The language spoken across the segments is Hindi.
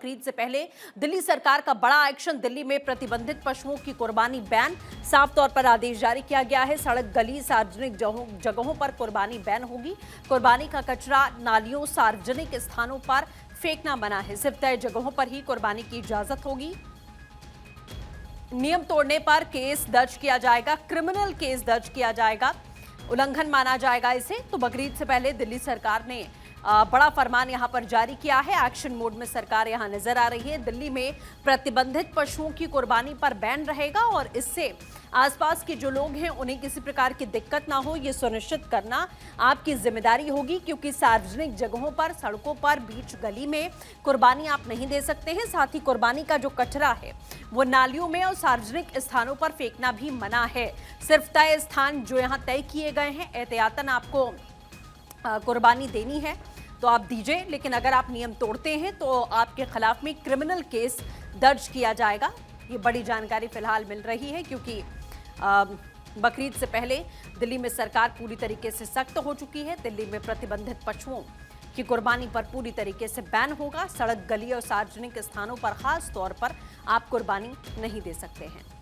बकरीद से पहले दिल्ली सरकार का बड़ा एक्शन। दिल्ली में प्रतिबंधित पशुओं की कुर्बानी बैन। साफ तौर पर आदेश जारी किया गया है। सड़क, गली, सार्वजनिक जगहों पर कुर्बानी बैन होगी। कुर्बानी का कचरा नालियों, सार्वजनिक स्थानों पर फेंकना मना है। सिर्फ तय जगहों पर ही कुर्बानी की इजाजत होगी। नियम तोड़ने पर केस दर्ज किया जाएगा, क्रिमिनल केस दर्ज किया जाएगा, उल्लंघन माना जाएगा इसे। तो बकरीद से पहले दिल्ली सरकार ने बड़ा फरमान यहां पर जारी किया है। एक्शन मोड में सरकार यहां नजर आ रही है। दिल्ली में प्रतिबंधित पशुओं की कुर्बानी पर बैन रहेगा और इससे आसपास के जो लोग हैं उन्हें किसी प्रकार की दिक्कत ना हो, ये सुनिश्चित करना आपकी जिम्मेदारी होगी, क्योंकि सार्वजनिक जगहों पर, सड़कों पर, बीच गली में कुर्बानी आप नहीं दे सकते हैं। साथ ही कुर्बानी का जो कचरा है वो नालियों में और सार्वजनिक स्थानों पर फेंकना भी मना है। सिर्फ तय स्थान जो यहाँ तय किए गए हैं, एहतियातन आपको कुर्बानी देनी है तो आप दीजिए, लेकिन अगर आप नियम तोड़ते हैं तो आपके खिलाफ में क्रिमिनल केस दर्ज किया जाएगा। ये बड़ी जानकारी फिलहाल मिल रही है, क्योंकि बकरीद से पहले दिल्ली में सरकार पूरी तरीके से सख्त हो चुकी है। दिल्ली में प्रतिबंधित पशुओं की कुर्बानी पर पूरी तरीके से बैन होगा। सड़क, गली और सार्वजनिक स्थानों पर खास तौर पर आप कुर्बानी नहीं दे सकते हैं।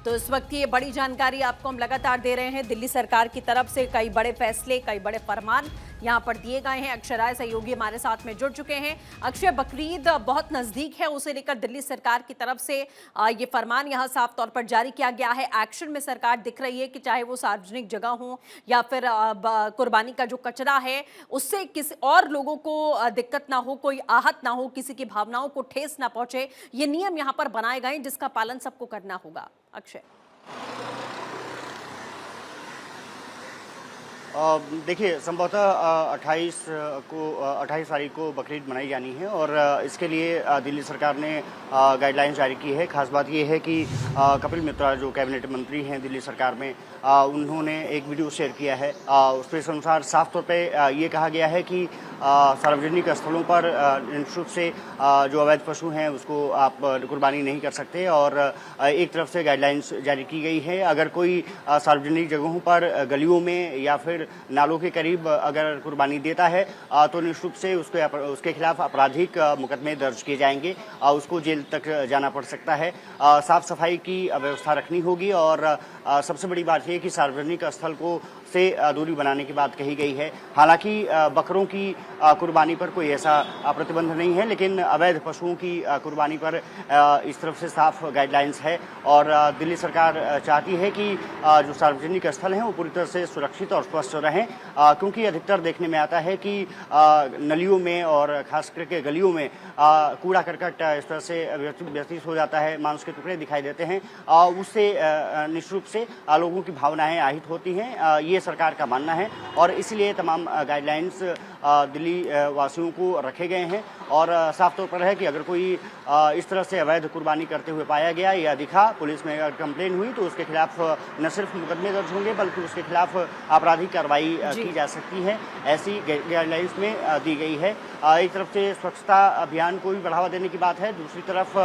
तो इस वक्त ये बड़ी जानकारी आपको हम लगातार दे रहे हैं। दिल्ली सरकार की तरफ से कई बड़े फैसले, कई बड़े फरमान यहां पर दिए गए हैं। अक्षय राय सहयोगी हमारे साथ में जुड़ चुके हैं। अक्षय, बकरीद बहुत नजदीक है, उसे लेकर दिल्ली सरकार की तरफ से ये फरमान यहां साफ तौर पर जारी किया गया है। एक्शन में सरकार दिख रही है कि चाहे वो सार्वजनिक जगह हो या फिर कुर्बानी का जो कचरा है उससे किसी और लोगों को दिक्कत ना हो, कोई आहत ना हो, किसी की भावनाओं को ठेस ना पहुंचे। ये नियम यहाँ पर बनाए गए जिसका पालन सबको करना होगा। अक्षय, देखिए, संभवतः 28 तारीख को बकरीद मनाई जानी है और इसके लिए दिल्ली सरकार ने गाइडलाइंस जारी की है। खास बात ये है कि कपिल मित्रा जो कैबिनेट मंत्री हैं दिल्ली सरकार में, उन्होंने एक वीडियो शेयर किया है। उसके अनुसार साफ तौर पे ये कहा गया है कि सार्वजनिक स्थलों पर निश्चित से जो अवैध पशु हैं उसको आप कुर्बानी नहीं कर सकते और एक तरफ से गाइडलाइंस जारी की गई है। अगर कोई सार्वजनिक जगहों पर, गलियों में या फिर नालों के करीब अगर कुर्बानी देता है तो निश्चित से उसके खिलाफ आपराधिक मुकदमे दर्ज किए जाएंगे, उसको जेल तक जाना पड़ सकता है। साफ सफाई की व्यवस्था रखनी होगी और सबसे बड़ी बात यह कि सार्वजनिक स्थल को से दूरी बनाने की बात कही गई है। हालांकि बकरों की कुर्बानी पर कोई ऐसा प्रतिबंध नहीं है, लेकिन अवैध पशुओं की कुर्बानी पर इस तरफ से साफ गाइडलाइंस है और दिल्ली सरकार चाहती है कि जो सार्वजनिक स्थल हैं वो पूरी तरह से सुरक्षित और स्वच्छ रहें, क्योंकि अधिकतर देखने में आता है कि नलियों में और खास करके गलियों में कूड़ा करकट इस तरह से व्यतीत हो जाता है, मांस के टुकड़े दिखाई देते हैं, उससे निश्चित रूप से लोगों की भावनाएं आहत होती हैं। ये सरकार का मानना है और इसलिए तमाम गाइडलाइंस दिल्ली वासियों को रखे गए हैं और साफ तौर पर है कि अगर कोई इस तरह से अवैध कुर्बानी करते हुए पाया गया या दिखा, पुलिस में अगर कंप्लेन हुई तो उसके खिलाफ न सिर्फ मुकदमे दर्ज होंगे बल्कि उसके खिलाफ आपराधिक कार्रवाई की जा सकती है। ऐसी गाइडलाइंस में दी गई है। एक तरफ से स्वच्छता अभियान को भी बढ़ावा देने की बात है, दूसरी तरफ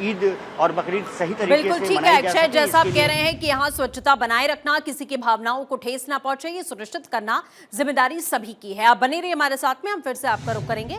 ईद और बकरीद सही तरीके से ठीक है अक्षय, जैसा आप कह रहे हैं कि यहाँ स्वच्छता बनाए रखना, किसी की भावनाओं को ठेस ना पहुंचे, ये सुनिश्चित करना जिम्मेदारी सभी की है। आप बने रहिए हमारे साथ में, हम फिर से आपका रुख करेंगे।